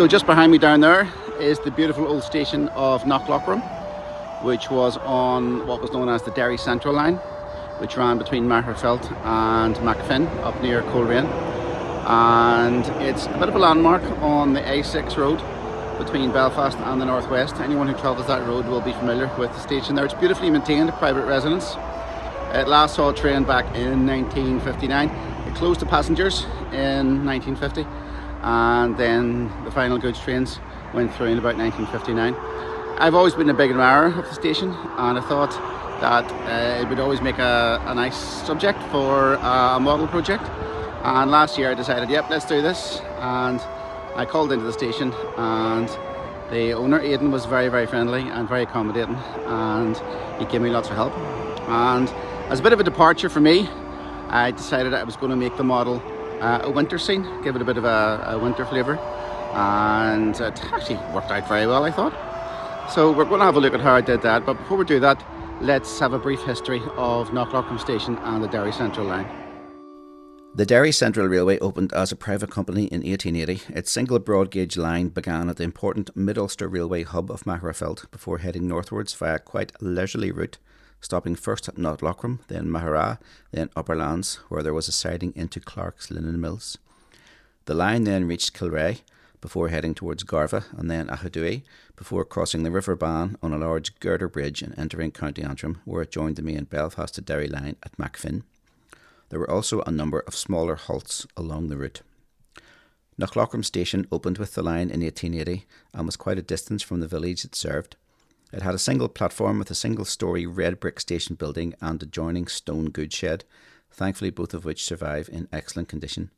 So just behind me down there is the beautiful old station of Knockloughrim, which was on what was known as the Derry Central line, which ran between Magherafelt and Macfin up near Coleraine. And it's a bit of a landmark on the A6 road between Belfast and the northwest. Anyone who travels that road will be familiar with the station there. It's beautifully maintained, a private residence. It last saw a train back in 1959. It closed to passengers in 1950, and then the final goods trains went through in about 1959. I've always been a big admirer of the station, and I thought that it would always make a nice subject for a model project. And last year I decided, yep, let's do this, and I called into the station, and the owner, Aidan, was very, very friendly and very accommodating, and he gave me lots of help. And as a bit of a departure for me, I decided I was going to make the model a winter scene, give it a bit of a winter flavour, and it actually worked out very well, I thought. So we're going to have a look at how I did that, but before we do that, let's have a brief history of Knockloughrim Station and the Derry Central line. The Derry Central Railway opened as a private company in 1880. Its single broad gauge line began at the important Mid-Ulster Railway hub of Magherafelt before heading northwards via a quite leisurely route, stopping first at Knockloughrim, then Maghera, then Upperlands, where there was a siding into Clark's linen mills. The line then reached Kilrea before heading towards Garvagh and then Aghadowey, before crossing the River Bann on a large girder bridge and entering County Antrim, where it joined the main Belfast to Derry line at Macfin. There were also a number of smaller halts along the route. Knockloughrim Station opened with the line in 1880 and was quite a distance from the village it served. It had a single platform with a single-storey red brick station building and adjoining stone goods shed, thankfully both of which survive in excellent condition.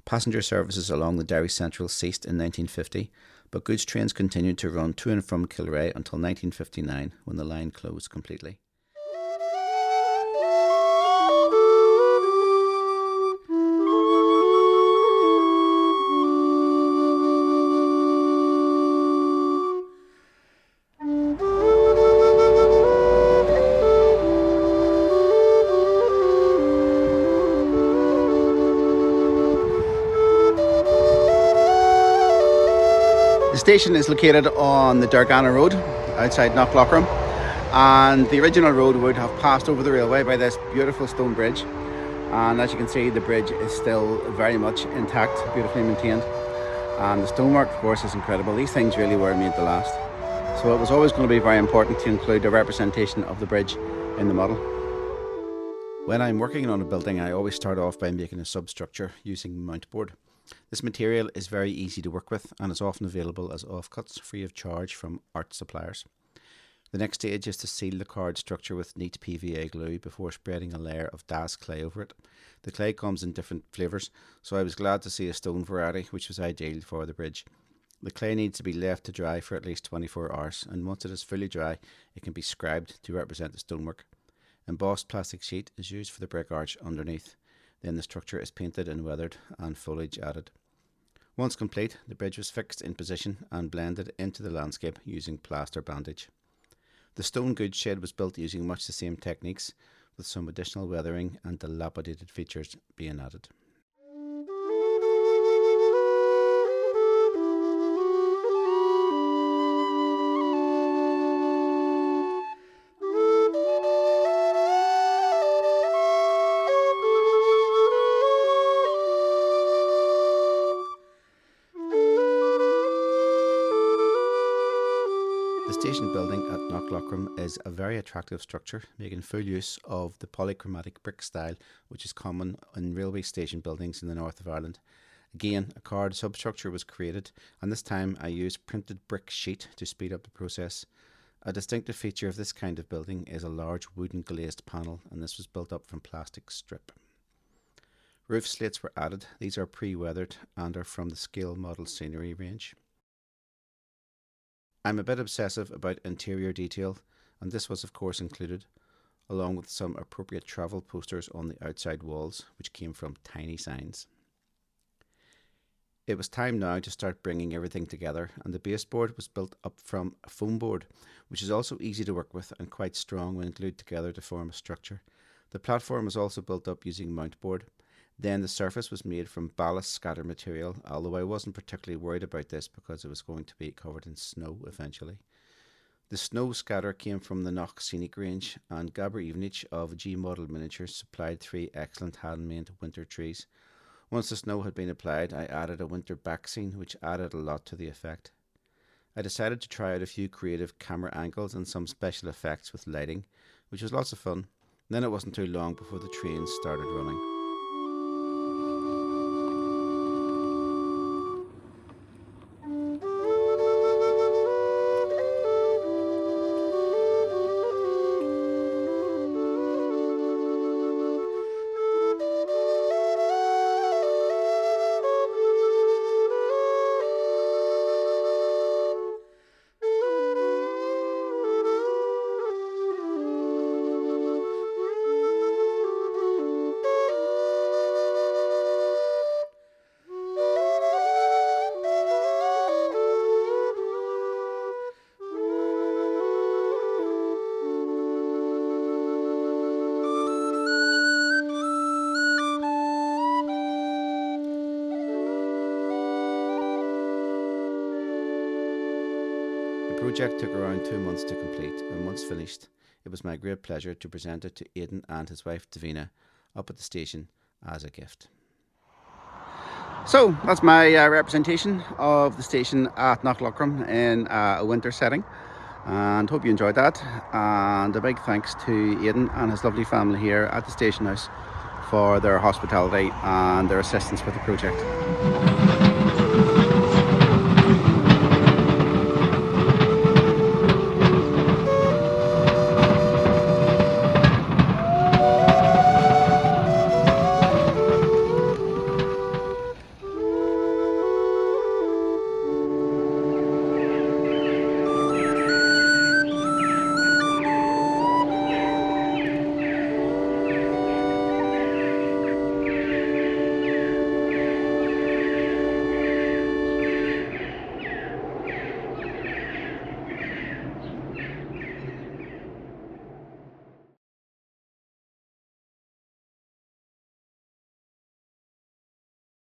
Passenger services along the Derry Central ceased in 1950, but goods trains continued to run to and from Kilrea until 1959, when the line closed completely. The station is located on the Dergana Road outside Knockloughrim, and the original road would have passed over the railway by this beautiful stone bridge, and as you can see, the bridge is still very much intact, beautifully maintained, and the stonework, of course, is incredible. These things really were made to last, so it was always going to be very important to include a representation of the bridge in the model. When I'm working on a building, I always start off by making a substructure using mountboard. This material is very easy to work with and is often available as offcuts free of charge from art suppliers. The next stage is to seal the card structure with neat PVA glue before spreading a layer of DAS clay over it. The clay comes in different flavours, so I was glad to see a stone variety which was ideal for the bridge. The clay needs to be left to dry for at least 24 hours, and once it is fully dry it can be scribed to represent the stonework. Embossed plastic sheet is used for the brick arch underneath. Then the structure is painted and weathered and foliage added. Once complete, the bridge was fixed in position and blended into the landscape using plaster bandage. The stone goods shed was built using much the same techniques, with some additional weathering and dilapidated features being added. The station building at Knockloughrim is a very attractive structure, making full use of the polychromatic brick style, which is common in railway station buildings in the north of Ireland. Again, a card substructure was created, and this time I used printed brick sheet to speed up the process. A distinctive feature of this kind of building is a large wooden glazed panel, and this was built up from plastic strip. Roof slates were added. These are pre-weathered and are from the scale model scenery range. I'm a bit obsessive about interior detail, and this was of course included, along with some appropriate travel posters on the outside walls, which came from tiny signs. It was time now to start bringing everything together, and the baseboard was built up from a foam board, which is also easy to work with and quite strong when glued together to form a structure. The platform was also built up using mountboard. Then the surface was made from ballast scatter material, although I wasn't particularly worried about this because it was going to be covered in snow eventually. The snow scatter came from the Knock Scenic range, and Gabor Ivanich of G Model Miniatures supplied 3 excellent handmade winter trees. Once the snow had been applied, I added a winter back scene, which added a lot to the effect. I decided to try out a few creative camera angles and some special effects with lighting, which was lots of fun. Then it wasn't too long before the trains started running. The project took around 2 months to complete, and once finished, it was my great pleasure to present it to Aidan and his wife Davina up at the station as a gift. So that's my representation of the station at Knockloughrim in a winter setting, and hope you enjoyed that. And a big thanks to Aidan and his lovely family here at the station house for their hospitality and their assistance with the project.